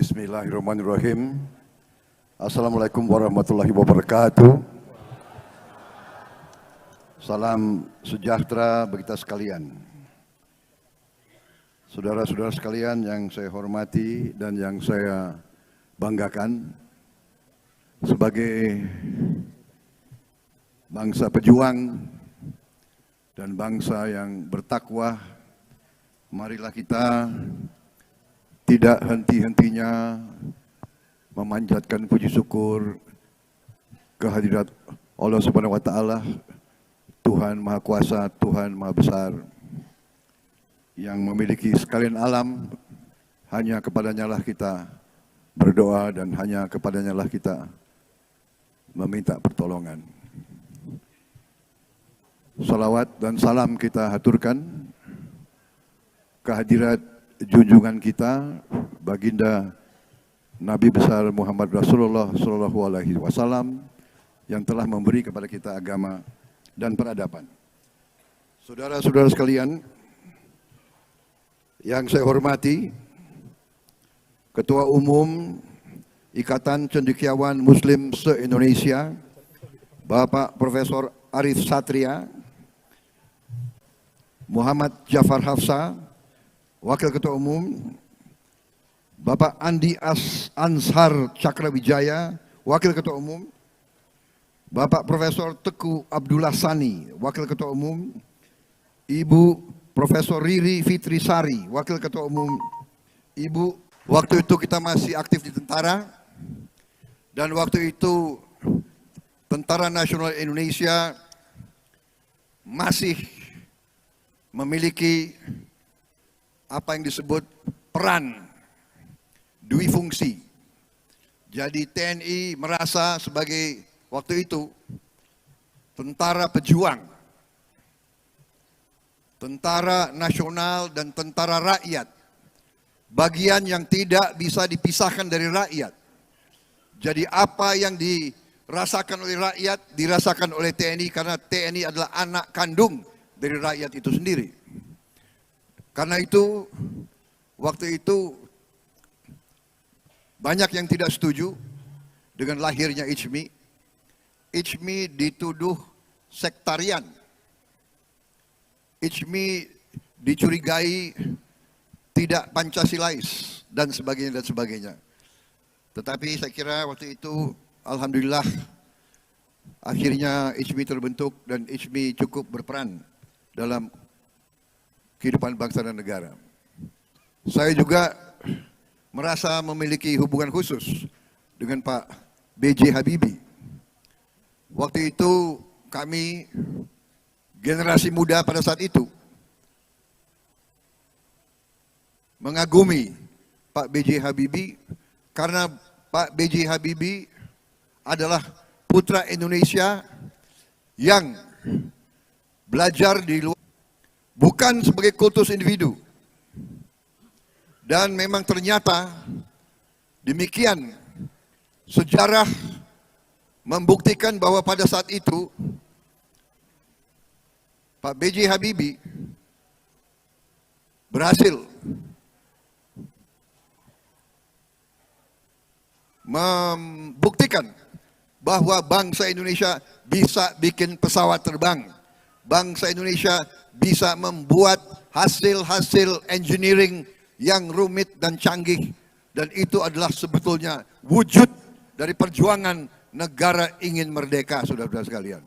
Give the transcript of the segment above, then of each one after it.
Bismillahirrahmanirrahim. Assalamualaikum warahmatullahi wabarakatuh. Salam sejahtera bagi kita sekalian. Saudara-saudara sekalian yang saya hormati dan yang saya banggakan, sebagai bangsa pejuang dan bangsa yang bertakwa, marilah kita tidak henti-hentinya memanjatkan puji syukur kehadirat Allah Subhanahu wa taala, Tuhan Maha Kuasa, Tuhan Maha Besar, yang memiliki sekalian alam. Hanya kepadanya lah kita berdoa dan hanya kepadanya lah kita meminta pertolongan. Salawat dan salam kita haturkan kehadirat junjungan kita, baginda Nabi besar Muhammad Rasulullah Shallallahu Alaihi Wasallam, yang telah memberi kepada kita agama dan peradaban. Saudara-saudara sekalian yang saya hormati, Ketua Umum Ikatan Cendekiawan Muslim se-Indonesia, Bapak Profesor Arif Satria, Muhammad Jafar Hafsa, Wakil Ketua Umum, Bapak Andi Ansar Cakrawijaya, Wakil Ketua Umum, Bapak Profesor Teguh Abdullah Sani, Wakil Ketua Umum, Ibu Profesor Riri Fitrisari, Wakil Ketua Umum. Ibu, waktu itu kita masih aktif di tentara, dan waktu itu Tentara Nasional Indonesia masih memiliki apa yang disebut peran dui fungsi. Jadi TNI merasa sebagai waktu itu tentara pejuang, tentara nasional dan tentara rakyat, bagian yang tidak bisa dipisahkan dari rakyat. Jadi apa yang dirasakan oleh rakyat dirasakan oleh TNI, karena TNI adalah anak kandung dari rakyat itu sendiri. Karena itu, waktu itu banyak yang tidak setuju dengan lahirnya ICMI. ICMI dituduh sektarian. ICMI dicurigai tidak Pancasilais dan sebagainya dan sebagainya. Tetapi saya kira waktu itu, alhamdulillah, akhirnya ICMI terbentuk dan ICMI cukup berperan dalam kehidupan bangsa dan negara. Saya juga merasa memiliki hubungan khusus dengan Pak B.J. Habibie. Waktu itu kami, generasi muda pada saat itu, mengagumi Pak B.J. Habibie karena Pak B.J. Habibie adalah putra Indonesia yang belajar di luar, bukan sebagai kultus individu. Dan memang ternyata demikian, sejarah membuktikan bahwa pada saat itu Pak B.J. Habibie berhasil membuktikan bahwa bangsa Indonesia bisa bikin pesawat terbang. Bangsa Indonesia bisa membuat hasil-hasil engineering yang rumit dan canggih, dan itu adalah sebetulnya wujud dari perjuangan negara ingin merdeka, saudara-saudara sekalian.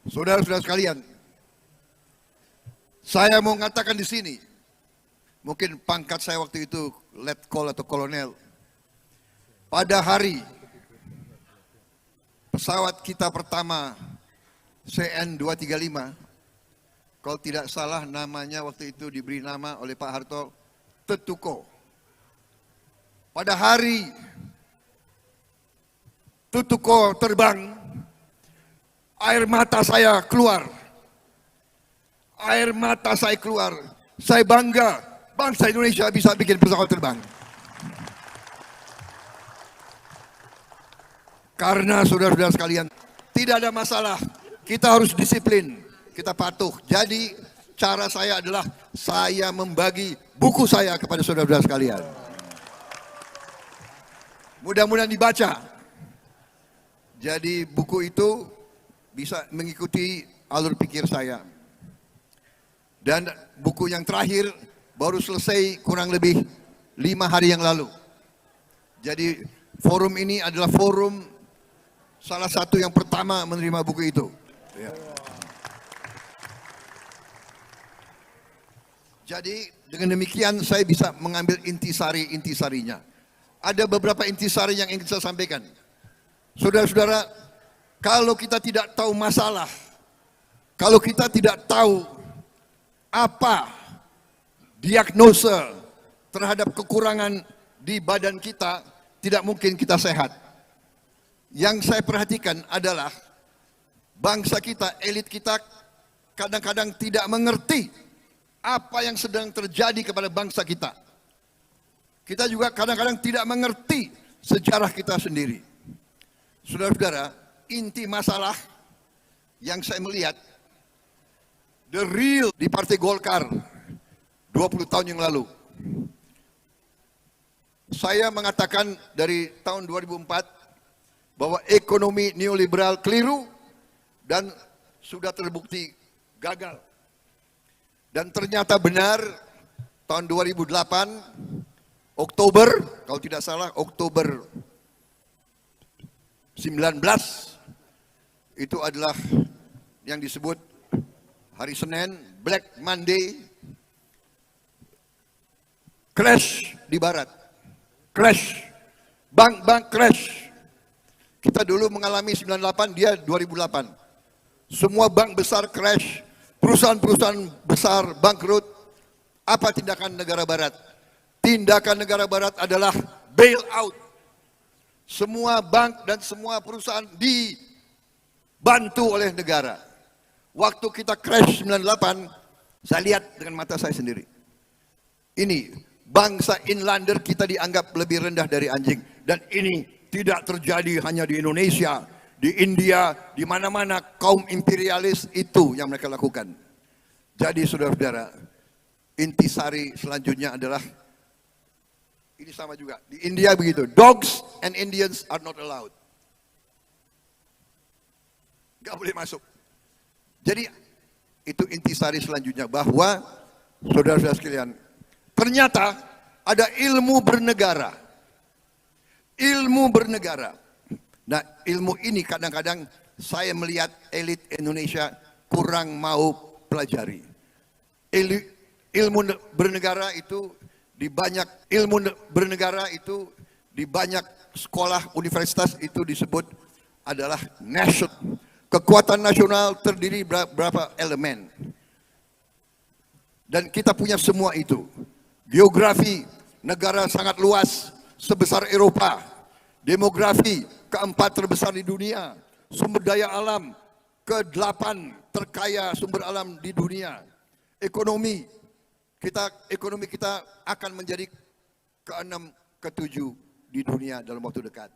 Saudara-saudara sekalian, saya mau mengatakan di sini, mungkin pangkat saya waktu itu letkol atau kolonel, pada hari pesawat kita pertama CN-235, kalau tidak salah namanya waktu itu diberi nama oleh Pak Harto Tetuko. Pada hari Tetuko terbang, air mata saya keluar. Air mata saya keluar. Saya bangga bangsa Indonesia bisa bikin pesawat terbang. Karena saudara-saudara sekalian, tidak ada masalah. Kita harus disiplin, kita patuh. Jadi cara saya adalah saya membagi buku saya kepada saudara-saudara sekalian. Mudah-mudahan dibaca. Jadi buku itu bisa mengikuti alur pikir saya. Dan buku yang terakhir baru selesai kurang lebih 5 hari yang lalu. Jadi forum ini adalah forum salah satu yang pertama menerima buku itu. Ya. Jadi dengan demikian saya bisa mengambil intisarinya. Ada beberapa intisari yang ingin saya sampaikan. Saudara-saudara, kalau kita tidak tahu masalah, kalau kita tidak tahu apa diagnosa terhadap kekurangan di badan kita, tidak mungkin kita sehat. Yang saya perhatikan adalah bangsa kita, elit kita kadang-kadang tidak mengerti apa yang sedang terjadi kepada bangsa kita. Kita juga kadang-kadang tidak mengerti sejarah kita sendiri. Saudara-saudara, inti masalah yang saya melihat, the real di Partai Golkar 20 tahun yang lalu. Saya mengatakan dari tahun 2004 bahwa ekonomi neoliberal keliru dan sudah terbukti gagal. Dan ternyata benar tahun 2008 Oktober, kalau tidak salah Oktober 19 itu adalah yang disebut hari Senin, Black Monday, crash di barat. Crash, bank crash. Kita dulu mengalami 98, dia 2008. Semua bank besar crash, perusahaan-perusahaan besar bangkrut. Apa tindakan negara barat? Tindakan negara barat adalah bail out. Semua bank dan semua perusahaan dibantu oleh negara. Waktu kita crash 98, saya lihat dengan mata saya sendiri. Ini bangsa inlander kita dianggap lebih rendah dari anjing. Dan ini tidak terjadi hanya di Indonesia, di India, di mana-mana kaum imperialis itu yang mereka lakukan. Jadi saudara-saudara, intisari selanjutnya adalah, ini sama juga, di India begitu, dogs and Indians are not allowed. Gak boleh masuk. Jadi itu intisari selanjutnya, bahwa saudara-saudara sekalian, ternyata ada ilmu bernegara. Ilmu bernegara. Nah, ilmu ini kadang-kadang saya melihat elit Indonesia kurang mau pelajari. Ilmu bernegara itu di banyak sekolah universitas itu disebut adalah national. Kekuatan nasional terdiri berapa elemen. Dan kita punya semua itu. Geografi, negara sangat luas, sebesar Eropa. Demografi, keempat terbesar di dunia. Sumber daya alam, ke-8 terkaya sumber alam di dunia. Ekonomi kita akan menjadi ke-6, ke-7 di dunia dalam waktu dekat.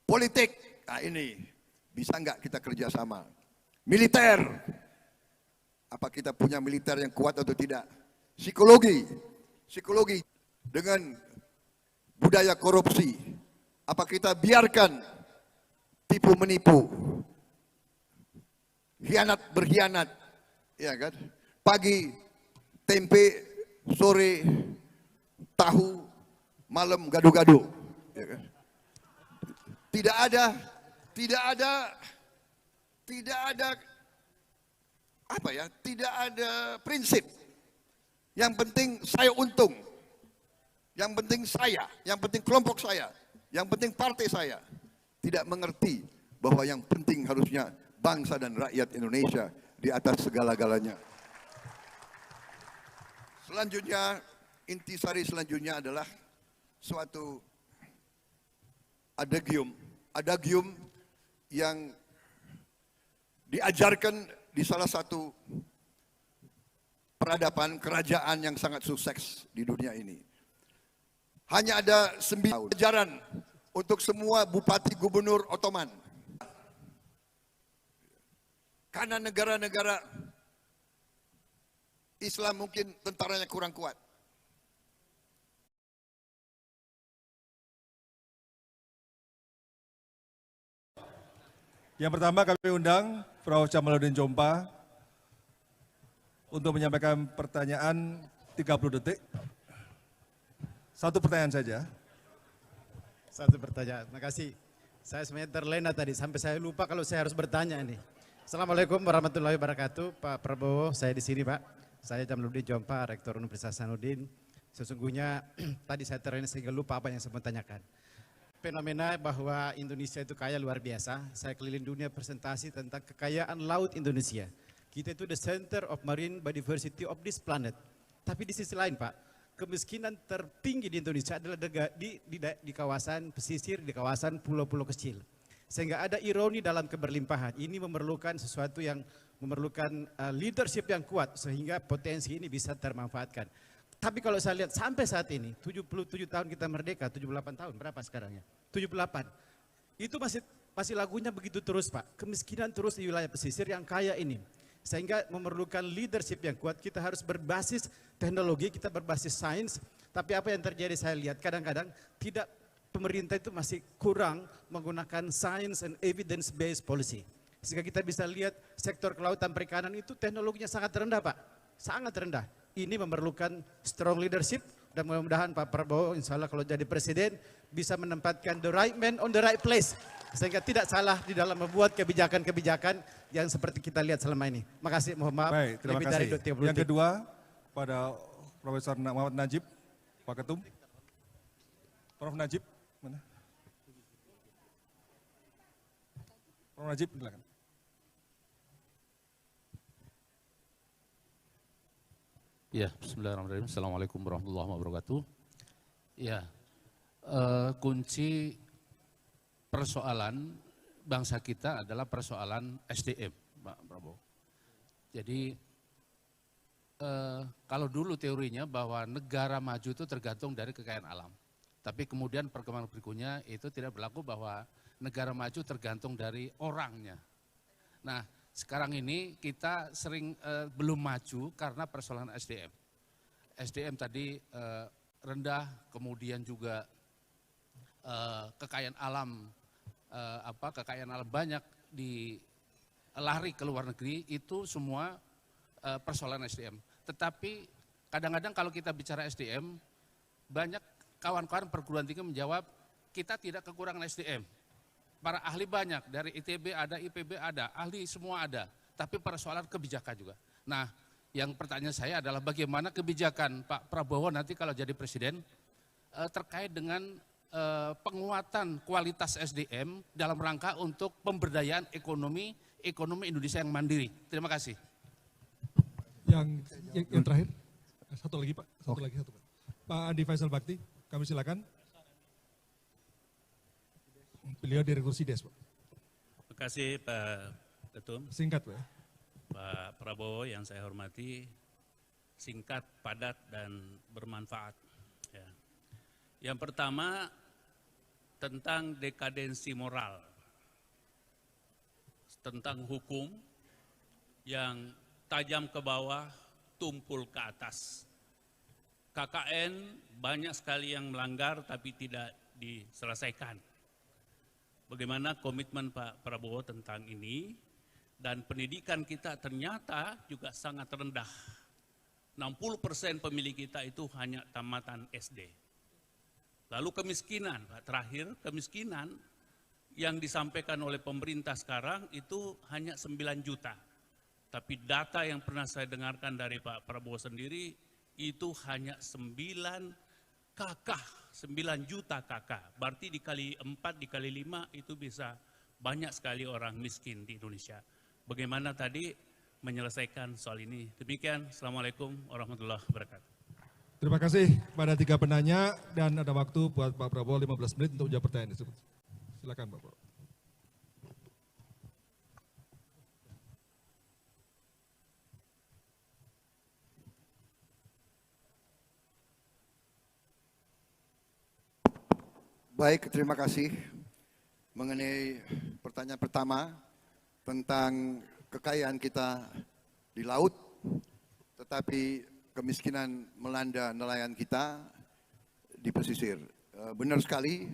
Politik, nah ini bisa nggak kita kerjasama? Militer, apa kita punya militer yang kuat atau tidak? Psikologi dengan budaya korupsi, apa kita biarkan tipu menipu, berkhianat, ya kan? Pagi tempe, sore tahu, malam gado-gado, ya kan? Tidak ada prinsip. Yang penting saya untung. Yang penting saya, yang penting kelompok saya, yang penting partai saya. Tidak mengerti bahwa yang penting harusnya bangsa dan rakyat Indonesia di atas segala-galanya. Selanjutnya, intisari selanjutnya adalah suatu adagium yang diajarkan di salah satu peradaban kerajaan yang sangat sukses di dunia ini. Hanya ada 9 ajaran untuk semua bupati gubernur Ottoman. Karena negara-negara Islam mungkin tentaranya kurang kuat. Yang pertama kami undang Prof. Jamaluddin Jompa untuk menyampaikan pertanyaan 30 detik. Satu pertanyaan saja. Satu pertanyaan, terima kasih. Saya sebenarnya terlena tadi, sampai saya lupa kalau saya harus bertanya ini. Assalamualaikum warahmatullahi wabarakatuh, Pak Prabowo, saya di sini Pak. Saya Jamaluddin Jompa, Rektor Universitas Hasanuddin. Sesungguhnya tadi saya terlena sehingga lupa apa yang saya mau tanyakan. Fenomena bahwa Indonesia itu kaya luar biasa. Saya keliling dunia presentasi tentang kekayaan laut Indonesia. Kita itu the center of marine biodiversity of this planet. Tapi di sisi lain Pak, kemiskinan tertinggi di Indonesia adalah di kawasan pesisir, di kawasan pulau-pulau kecil. Sehingga ada ironi dalam keberlimpahan. Ini memerlukan sesuatu yang memerlukan leadership yang kuat sehingga potensi ini bisa termanfaatkan. Tapi kalau saya lihat sampai saat ini, 77 tahun kita merdeka, 78 tahun, berapa sekarang ya? 78. Itu masih lagunya begitu terus Pak. Kemiskinan terus di wilayah pesisir yang kaya ini. Sehingga memerlukan leadership yang kuat, kita harus berbasis teknologi, kita berbasis sains. Tapi apa yang terjadi saya lihat kadang-kadang tidak, pemerintah itu masih kurang menggunakan science and evidence based policy. Sehingga kita bisa lihat sektor kelautan perikanan itu teknologinya sangat rendah Pak, sangat rendah. Ini memerlukan strong leadership dan mudah-mudahan Pak Prabowo insya Allah kalau jadi presiden bisa menempatkan the right man on the right place. Sehingga tidak salah di dalam membuat kebijakan-kebijakan yang seperti kita lihat selama ini. Makasih, mohon maaf. Baik, terima lebih kasih. dari 30 Yang kedua, pada Profesor Muhammad Najib, Pak Ketum. Prof. Najib, mana? Prof. Najib, silakan. Ya, bismillahirrahmanirrahim. Assalamualaikum warahmatullahi wabarakatuh. Ya, kunci persoalan bangsa kita adalah persoalan SDM, Pak Prabowo. Jadi, kalau dulu teorinya bahwa negara maju itu tergantung dari kekayaan alam. Tapi kemudian perkembangan berikutnya itu tidak berlaku bahwa negara maju tergantung dari orangnya. Nah, sekarang ini kita sering belum maju karena persoalan SDM. SDM tadi rendah, kemudian juga kekayaan alam banyak di lari ke luar negeri, itu semua persoalan SDM. Tetapi kadang-kadang kalau kita bicara SDM, banyak kawan-kawan perguruan tinggi menjawab kita tidak kekurangan SDM. Para ahli banyak, dari ITB ada, IPB ada, ahli semua ada. Tapi persoalan kebijakan juga. Nah, yang pertanyaan saya adalah bagaimana kebijakan Pak Prabowo nanti kalau jadi presiden terkait dengan penguatan kualitas SDM dalam rangka untuk pemberdayaan ekonomi Indonesia yang mandiri. Terima kasih. Yang terakhir, satu lagi Pak, satu Pak. Pak Andi Faisal Bakti, kami silakan. Beliau Direktur SIDES, Pak. Terima kasih Pak Ketum. Singkat Pak. Pak Prabowo yang saya hormati, singkat, padat, dan bermanfaat. Ya. Yang pertama, tentang dekadensi moral. Tentang hukum yang tajam ke bawah, tumpul ke atas. KKN banyak sekali yang melanggar tapi tidak diselesaikan. Bagaimana komitmen Pak Prabowo tentang ini, dan pendidikan kita ternyata juga sangat rendah. 60% pemilih kita itu hanya tamatan SD. Lalu kemiskinan, Pak, terakhir kemiskinan yang disampaikan oleh pemerintah sekarang itu hanya 9 juta. Tapi data yang pernah saya dengarkan dari Pak Prabowo sendiri itu hanya 9 juta kakak. Berarti dikali 4, dikali 5 itu bisa banyak sekali orang miskin di Indonesia. Bagaimana tadi menyelesaikan soal ini? Demikian, Assalamualaikum warahmatullahi wabarakatuh. Terima kasih pada 3 penanya dan ada waktu buat Pak Prabowo 15 menit untuk menjawab pertanyaan tersebut. Silakan Pak Prabowo. Baik, terima kasih. Mengenai pertanyaan pertama tentang kekayaan kita di laut, tetapi Tetapi kemiskinan melanda nelayan kita di pesisir. Benar sekali,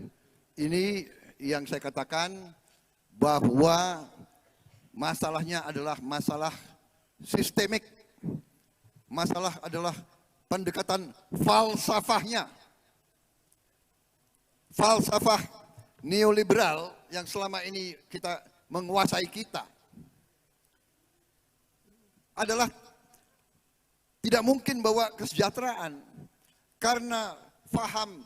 ini yang saya katakan bahwa masalahnya adalah masalah sistemik. Masalah adalah pendekatan falsafahnya. Falsafah neoliberal yang selama ini kita menguasai kita adalah tidak mungkin bawa kesejahteraan, karena faham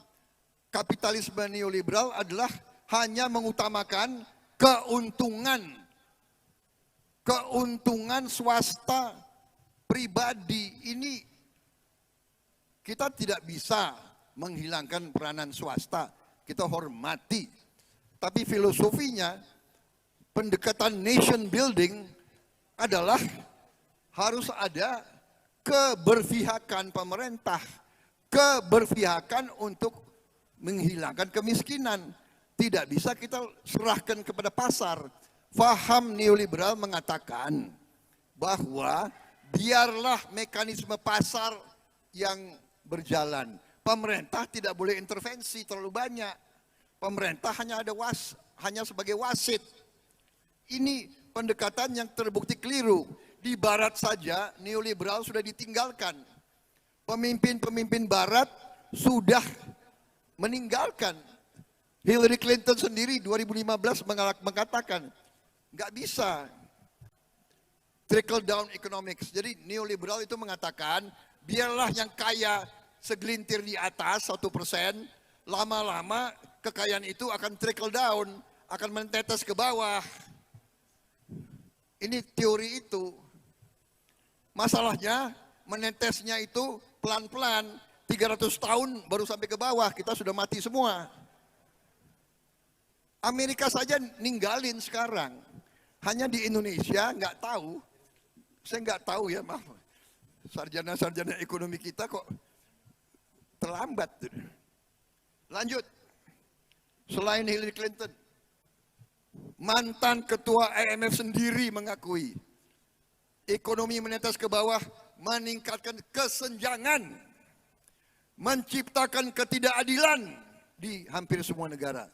kapitalisme neoliberal adalah hanya mengutamakan keuntungan swasta pribadi. Ini kita tidak bisa menghilangkan peranan swasta, kita hormati. Tapi filosofinya, pendekatan nation building adalah harus ada keberpihakan pemerintah, keberpihakan untuk menghilangkan kemiskinan. Tidak bisa kita serahkan kepada pasar. Faham neoliberal mengatakan bahwa biarlah mekanisme pasar yang berjalan. Pemerintah tidak boleh intervensi terlalu banyak. Pemerintah hanya sebagai wasit. Ini pendekatan yang terbukti keliru. Di barat saja neoliberal sudah ditinggalkan. Pemimpin-pemimpin barat sudah meninggalkan. Hillary Clinton sendiri 2015 mengatakan nggak bisa trickle down economics. Jadi neoliberal itu mengatakan biarlah yang kaya segelintir di atas 1%, lama-lama kekayaan itu akan trickle down, akan mentetes ke bawah. Ini teori itu. Masalahnya menetesnya itu pelan-pelan, 300 tahun baru sampai ke bawah, kita sudah mati semua. Amerika saja ninggalin sekarang. Hanya di Indonesia nggak tahu, saya nggak tahu ya, maaf. Sarjana-sarjana ekonomi kita kok terlambat. Lanjut, selain Hillary Clinton, mantan ketua IMF sendiri mengakui ekonomi menetes ke bawah meningkatkan kesenjangan, menciptakan ketidakadilan di hampir semua negara.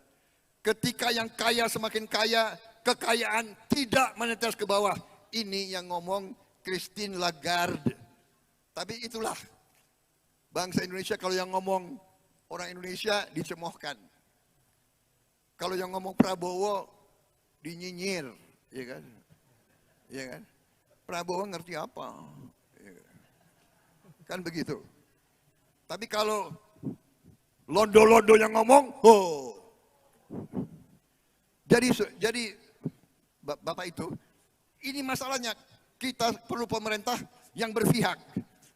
Ketika yang kaya semakin kaya, kekayaan tidak menetes ke bawah. Ini yang ngomong Christine Lagarde. Tapi itulah bangsa Indonesia, kalau yang ngomong orang Indonesia dicemoohkan. Kalau yang ngomong Prabowo dinyinyir, ya kan? Ya kan? Prabowo ngerti apa? Kan begitu. Tapi kalau londo-londo yang ngomong, oh. Jadi Bapak itu, ini masalahnya, kita perlu pemerintah yang berpihak.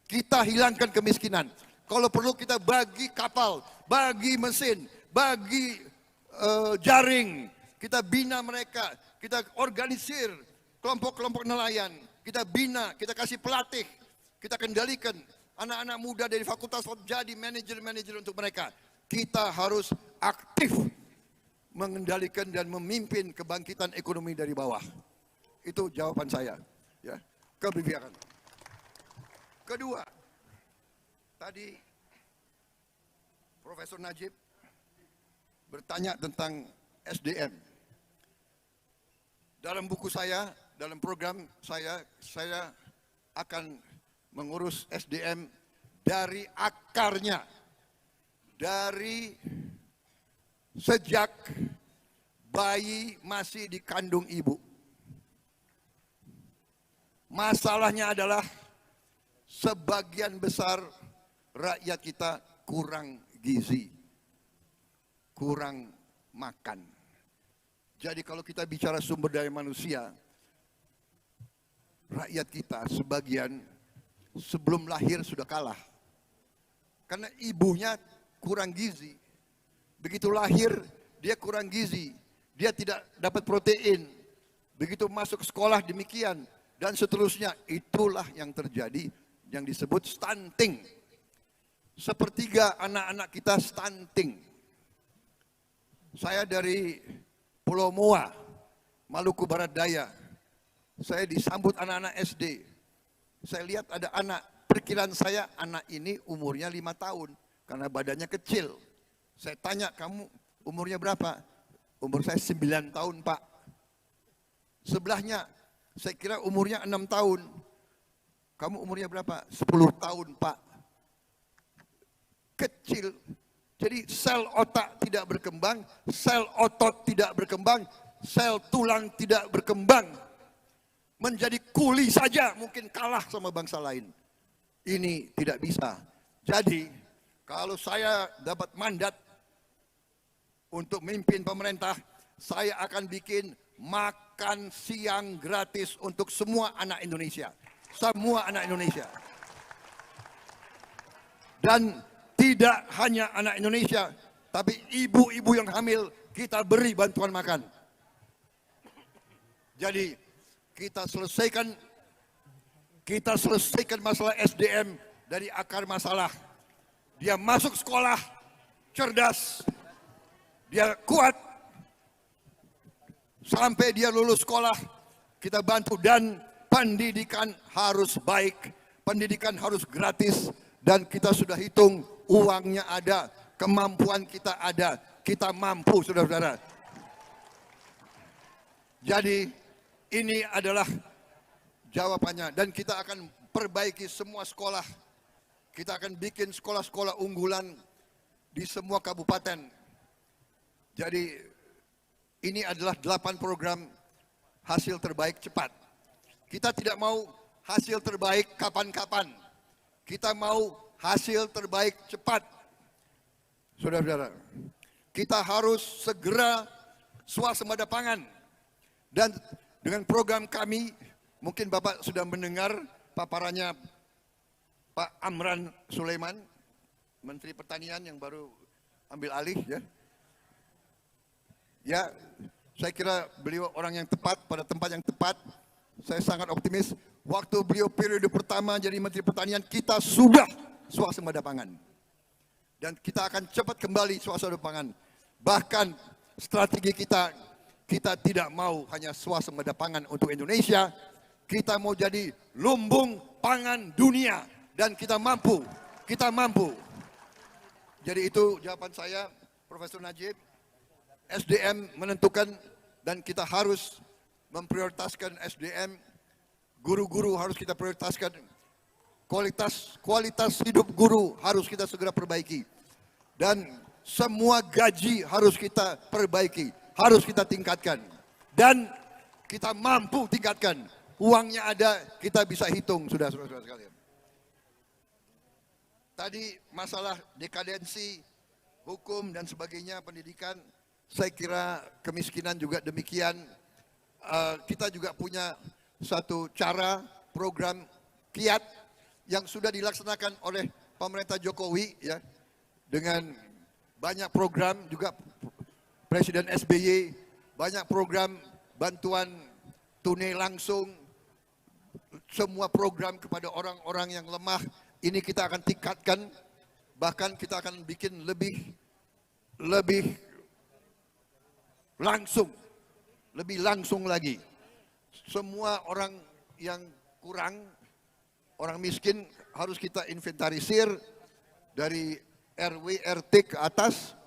Kita hilangkan kemiskinan. Kalau perlu kita bagi kapal, bagi mesin, bagi jaring. Kita bina mereka, kita organisir kelompok-kelompok nelayan. Kita bina, kita kasih pelatih, kita kendalikan anak-anak muda dari fakultas jadi manajer-manajer untuk mereka. Kita harus aktif mengendalikan dan memimpin kebangkitan ekonomi dari bawah. Itu jawaban saya, ya, keberpihakan. Kedua, tadi Profesor Najib bertanya tentang SDM. Dalam buku saya, dalam program saya akan mengurus SDM dari akarnya, dari sejak bayi masih dikandung ibu. Masalahnya adalah sebagian besar rakyat kita kurang gizi, kurang makan. Jadi kalau kita bicara sumber daya manusia, rakyat kita sebagian sebelum lahir sudah kalah. Karena ibunya kurang gizi. Begitu lahir dia kurang gizi, dia tidak dapat protein. Begitu masuk sekolah demikian dan seterusnya. Itulah yang terjadi yang disebut stunting. Sepertiga anak-anak kita stunting. Saya dari Pulau Moa, Maluku Barat Daya. Saya disambut anak-anak SD. Saya lihat ada anak perkiraan saya anak ini umurnya 5 tahun karena badannya kecil. Saya tanya, kamu umurnya berapa? Umur saya 9 tahun, Pak. Sebelahnya, saya kira umurnya 6 tahun. Kamu umurnya berapa? 10 tahun, Pak. Kecil. Jadi sel otak tidak berkembang, sel otot tidak berkembang, sel tulang tidak berkembang. Menjadi kuli saja mungkin kalah sama bangsa lain. Ini tidak bisa. Jadi kalau saya dapat mandat untuk memimpin pemerintah, saya akan bikin makan siang gratis untuk semua anak Indonesia. Semua anak Indonesia. Dan tidak hanya anak Indonesia, tapi ibu-ibu yang hamil kita beri bantuan makan. Jadi kita selesaikan masalah SDM dari akar masalah. Dia masuk sekolah, cerdas, dia kuat, sampai dia lulus sekolah, kita bantu. Dan pendidikan harus baik, pendidikan harus gratis, dan kita sudah hitung uangnya ada, kemampuan kita ada, kita mampu, saudara-saudara. Jadi ini adalah jawabannya, dan kita akan perbaiki semua sekolah. Kita akan bikin sekolah-sekolah unggulan di semua kabupaten. Jadi ini adalah 8 program hasil terbaik cepat. Kita tidak mau hasil terbaik kapan-kapan. Kita mau hasil terbaik cepat. Saudara-saudara, kita harus segera swasembada pangan. Dan dengan program kami, mungkin Bapak sudah mendengar paparannya Pak Amran Sulaiman, Menteri Pertanian yang baru ambil alih, ya. Ya, saya kira beliau orang yang tepat pada tempat yang tepat. Saya sangat optimis. Waktu beliau periode pertama jadi Menteri Pertanian, kita sudah swasembada pangan. Dan kita akan cepat kembali swasembada pangan. Bahkan strategi kita tidak mau hanya swasembada pangan untuk Indonesia, kita mau jadi lumbung pangan dunia. Dan kita mampu. Jadi itu jawaban saya, Profesor Najib. SDM menentukan, dan kita harus memprioritaskan SDM. Guru-guru harus kita prioritaskan. Kualitas hidup guru harus kita segera perbaiki. Dan semua gaji harus kita perbaiki, harus kita tingkatkan. Dan kita mampu tingkatkan. Uangnya ada, kita bisa hitung, saudara-saudara sekalian. Tadi masalah dekadensi, hukum dan sebagainya, pendidikan, saya kira kemiskinan juga demikian. Kita juga punya satu cara, program kiat yang sudah dilaksanakan oleh pemerintah Jokowi, ya, dengan banyak program, juga Presiden SBY, banyak program bantuan tunai langsung, semua program kepada orang-orang yang lemah. Ini kita akan tingkatkan, bahkan kita akan bikin lebih langsung lagi. Semua orang yang kurang, orang miskin harus kita inventarisir dari RW, RT ke atas,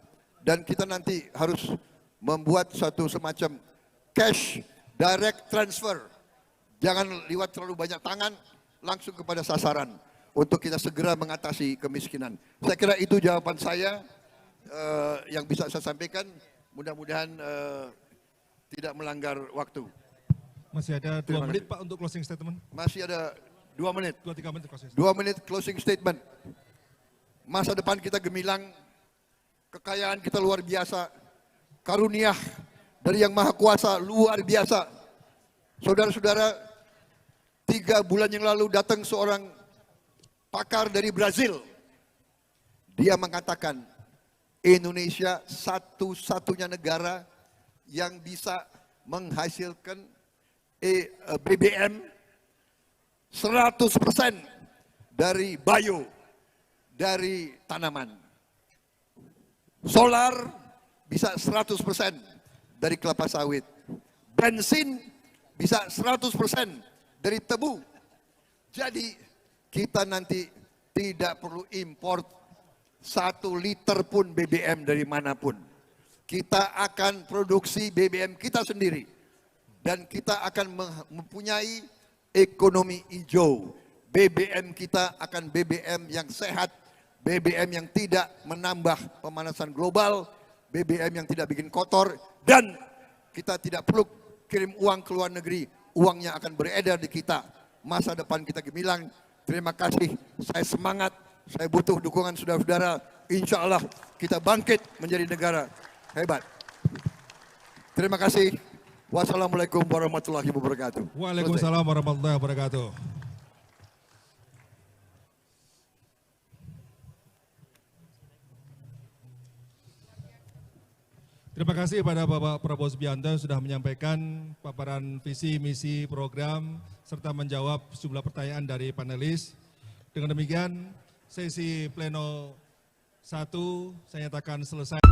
dan kita nanti harus membuat satu semacam cash direct transfer. Jangan lewat terlalu banyak tangan, langsung kepada sasaran untuk kita segera mengatasi kemiskinan. Saya kira itu jawaban saya yang bisa saya sampaikan. Mudah-mudahan tidak melanggar waktu. Masih ada 2 menit Pak untuk closing statement. Masih ada 2 menit. 2-3 menit closing statement. 2 menit closing statement. Masa depan kita gemilang, kekayaan kita luar biasa, karunia dari Yang Maha Kuasa luar biasa. Saudara-saudara, 3 bulan yang lalu datang seorang pakar dari Brazil. Dia mengatakan Indonesia satu-satunya negara yang bisa menghasilkan BBM 100% dari bio, dari tanaman. Solar bisa 100% dari kelapa sawit. Bensin bisa 100% dari tebu. Jadi kita nanti tidak perlu import 1 liter pun BBM dari manapun. Kita akan produksi BBM kita sendiri. Dan kita akan mempunyai ekonomi hijau. BBM kita akan BBM yang sehat, BBM yang tidak menambah pemanasan global, BBM yang tidak bikin kotor, dan kita tidak perlu kirim uang ke luar negeri, uangnya akan beredar di kita. Masa depan kita gemilang. Terima kasih, saya semangat, saya butuh dukungan saudara-saudara. Insya Allah kita bangkit menjadi negara hebat. Terima kasih. Wassalamualaikum warahmatullahi wabarakatuh. Waalaikumsalam warahmatullahi wabarakatuh. Terima kasih pada Bapak Prabowo Subianto yang sudah menyampaikan paparan visi, misi, program, serta menjawab sejumlah pertanyaan dari panelis. Dengan demikian, sesi pleno 1 saya nyatakan selesai.